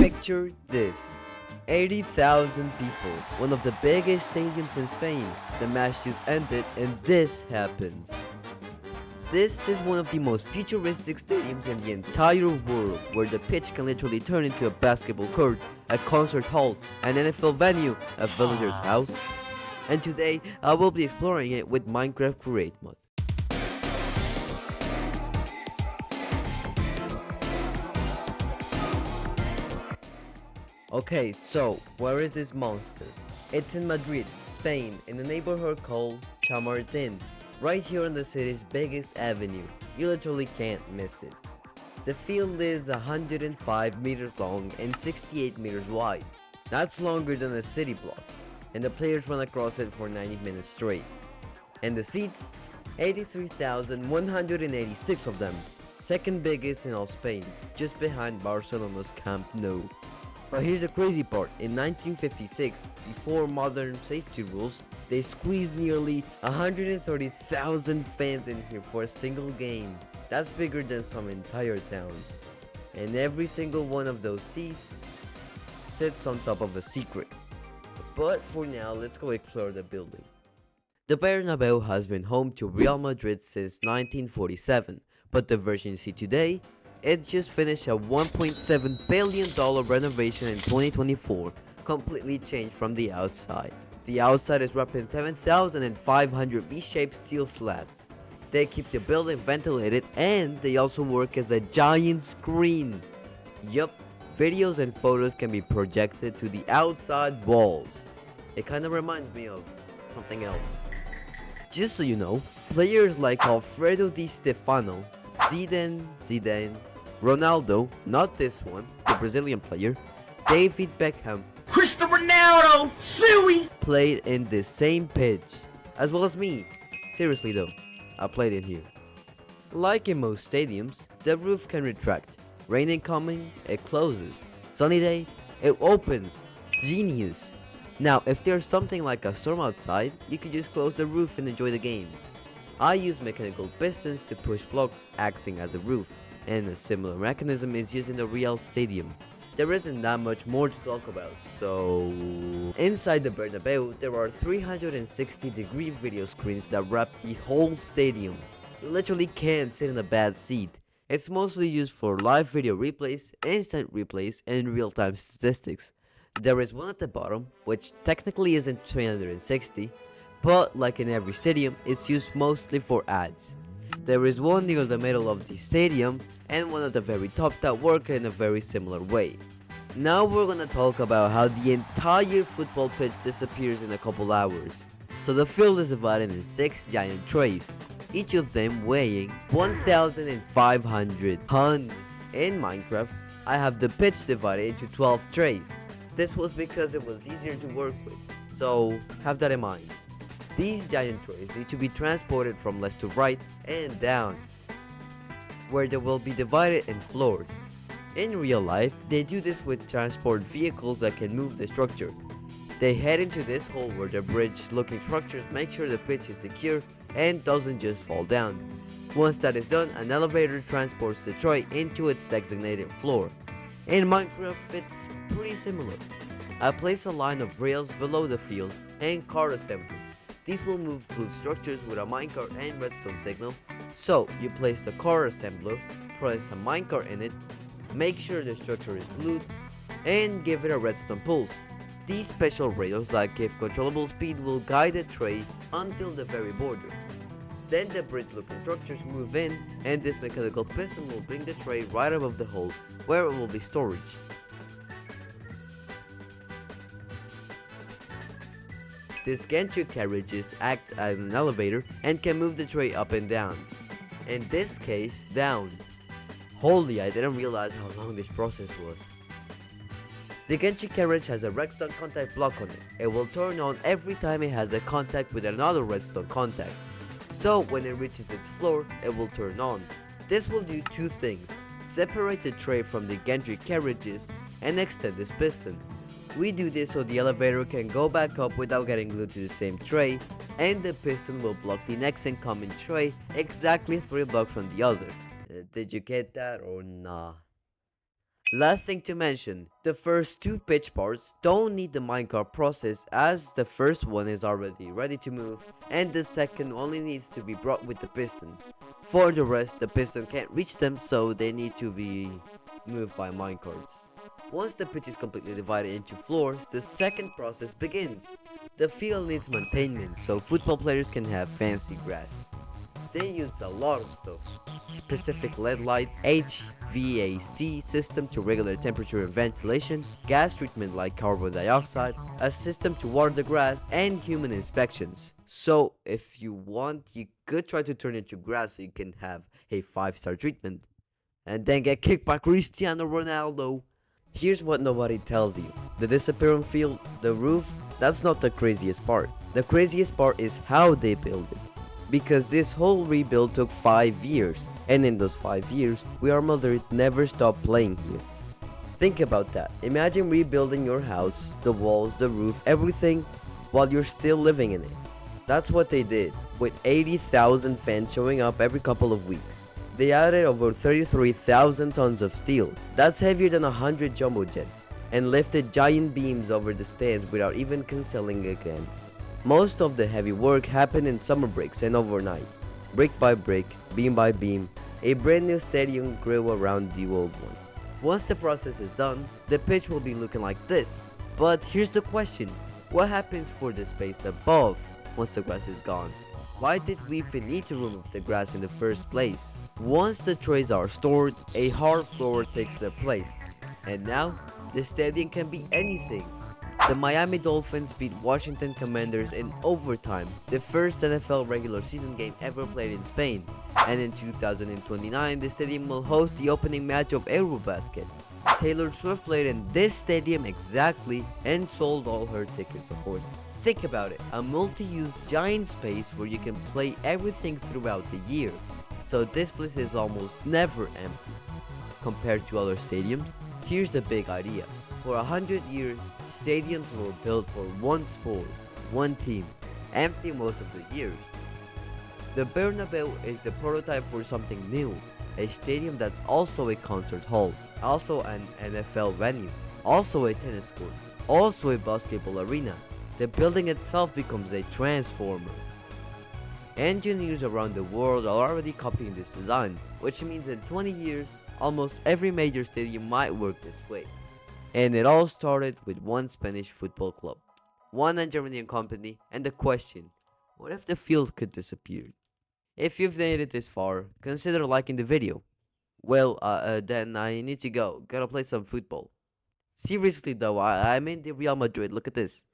Picture this. 80,000 people, one of the biggest stadiums in Spain. The match just ended and this happens. This is one of the most futuristic stadiums in the entire world, where the pitch can literally turn into a basketball court, a concert hall, an NFL venue, a villager's house. And today, I will be exploring it with Minecraft Create Mod. Okay, so where is this monster? It's in Madrid, Spain, in a neighborhood called Chamartin, right here on the city's biggest avenue. You literally can't miss it. The field is 105 meters long and 68 meters wide. That's longer than a city block, and the players run across it for 90 minutes straight. And the seats? 83,186 of them, second biggest in all Spain, just behind Barcelona's Camp Nou. But here's the crazy part. In 1956, before modern safety rules, they squeezed nearly 130,000 fans in here for a single game. That's bigger than some entire towns. And every single one of those seats sits on top of a secret. But for now, let's go explore the building. The Bernabeu has been home to Real Madrid since 1947, but the version you see today, it just finished a $1.7 billion renovation in 2024, completely changed from the outside. The outside is wrapped in 7,500 V-shaped steel slats. They keep the building ventilated, and they also work as a giant screen. Yup, videos and photos can be projected to the outside walls. It kinda reminds me of something else. Just so you know, players like Alfredo Di Stefano, Zidane, Ronaldo, not this one, the Brazilian player, David Beckham, Cristiano Ronaldo, Suey, played in the same pitch, as well as me. Seriously though, I played in here. Like in most stadiums, the roof can retract. Rain incoming, it closes. Sunny days, it opens. Genius. Now, if there's something like a storm outside, you can just close the roof and enjoy the game. I use mechanical pistons to push blocks acting as a roof, and a similar mechanism is used in the Real Stadium. There isn't that much more to talk about, so... Inside the Bernabeu, there are 360-degree video screens that wrap the whole stadium. You literally can't sit in a bad seat. It's mostly used for live video replays, instant replays, and real-time statistics. There is one at the bottom, which technically isn't 360, but like in every stadium, it's used mostly for ads. There is one near the middle of the stadium, and one at the very top that work in a very similar way. Now we're gonna talk about how the entire football pitch disappears in a couple hours. So the field is divided in 6 giant trays, each of them weighing 1,500 tons. In Minecraft, I have the pitch divided into 12 trays. This was because it was easier to work with, so have that in mind. These giant trays need to be transported from left to right and down, where they will be divided in floors. In real life, they do this with transport vehicles that can move the structure. They head into this hole where the bridge-looking structures make sure the pitch is secure and doesn't just fall down. Once that is done, an elevator transports the tray into its designated floor. In Minecraft, it's pretty similar. I place a line of rails below the field and card assemblers. These will move glued structures with a minecart and redstone signal. So, you place the car assembler, press a minecart in it, make sure the structure is glued, and give it a redstone pulse. These special rails that give controllable speed will guide the tray until the very border. Then the bridge-looking structures move in, and this mechanical piston will bring the tray right above the hole, where it will be storage. These gantry carriages act as an elevator and can move the tray up and down. In this case, down. Holy, I didn't realize how long this process was. The gantry carriage has a redstone contact block on it. It will turn on every time it has a contact with another redstone contact. So when it reaches its floor, it will turn on. This will do two things: separate the tray from the gantry carriages and extend this piston. We do this so the elevator can go back up without getting glued to the same tray, and the piston will block the next incoming tray exactly 3 blocks from the other. Did you get that or nah? Last thing to mention, the first two pitch parts don't need the minecart process as the first one is already ready to move and the second only needs to be brought with the piston. For the rest, the piston can't reach them, so they need to be moved by minecarts. Once the pitch is completely divided into floors, the second process begins. The field needs maintenance so football players can have fancy grass. They use a lot of stuff. Specific LED lights, HVAC system to regulate temperature and ventilation, gas treatment like carbon dioxide, a system to water the grass, and human inspections. So if you want, you could try to turn it to grass so you can have a 5-star treatment. And then get kicked by Cristiano Ronaldo. Here's what nobody tells you. The disappearing field, the roof, that's not the craziest part. The craziest part is how they build it. Because this whole rebuild took 5 years, and in those 5 years, Real Madrid never stopped playing here. Think about that. Imagine rebuilding your house, the walls, the roof, everything, while you're still living in it. That's what they did, with 80,000 fans showing up every couple of weeks. They added over 33,000 tons of steel, that's heavier than 100 jumbo jets, and lifted giant beams over the stands without even cancelling again. Most of the heavy work happened in summer breaks and overnight. Brick by brick, beam by beam, a brand new stadium grew around the old one. Once the process is done, the pitch will be looking like this. But here's the question, what happens for the space above once the grass is gone? Why did we even need to remove the grass in the first place? Once the trays are stored, a hard floor takes their place. And now, the stadium can be anything. The Miami Dolphins beat Washington Commanders in overtime, the first NFL regular season game ever played in Spain. And in 2029, the stadium will host the opening match of EuroBasket. Taylor Swift played in this stadium exactly and sold all her tickets, of course. Think about it, a multi-use giant space where you can play everything throughout the year. So this place is almost never empty. Compared to other stadiums, here's the big idea. For 100 years, stadiums were built for one sport, one team, empty most of the years. The Bernabeu is the prototype for something new, a stadium that's also a concert hall, also an NFL venue, also a tennis court, also a basketball arena. The building itself becomes a transformer. Engineers around the world are already copying this design, which means in 20 years, almost every major stadium might work this way. And it all started with one Spanish football club, one Germanian company, and the question, what if the field could disappear? If you've made it this far, consider liking the video. Well, then I need to go, gotta play some football. Seriously though, I'm in the Real Madrid, look at this.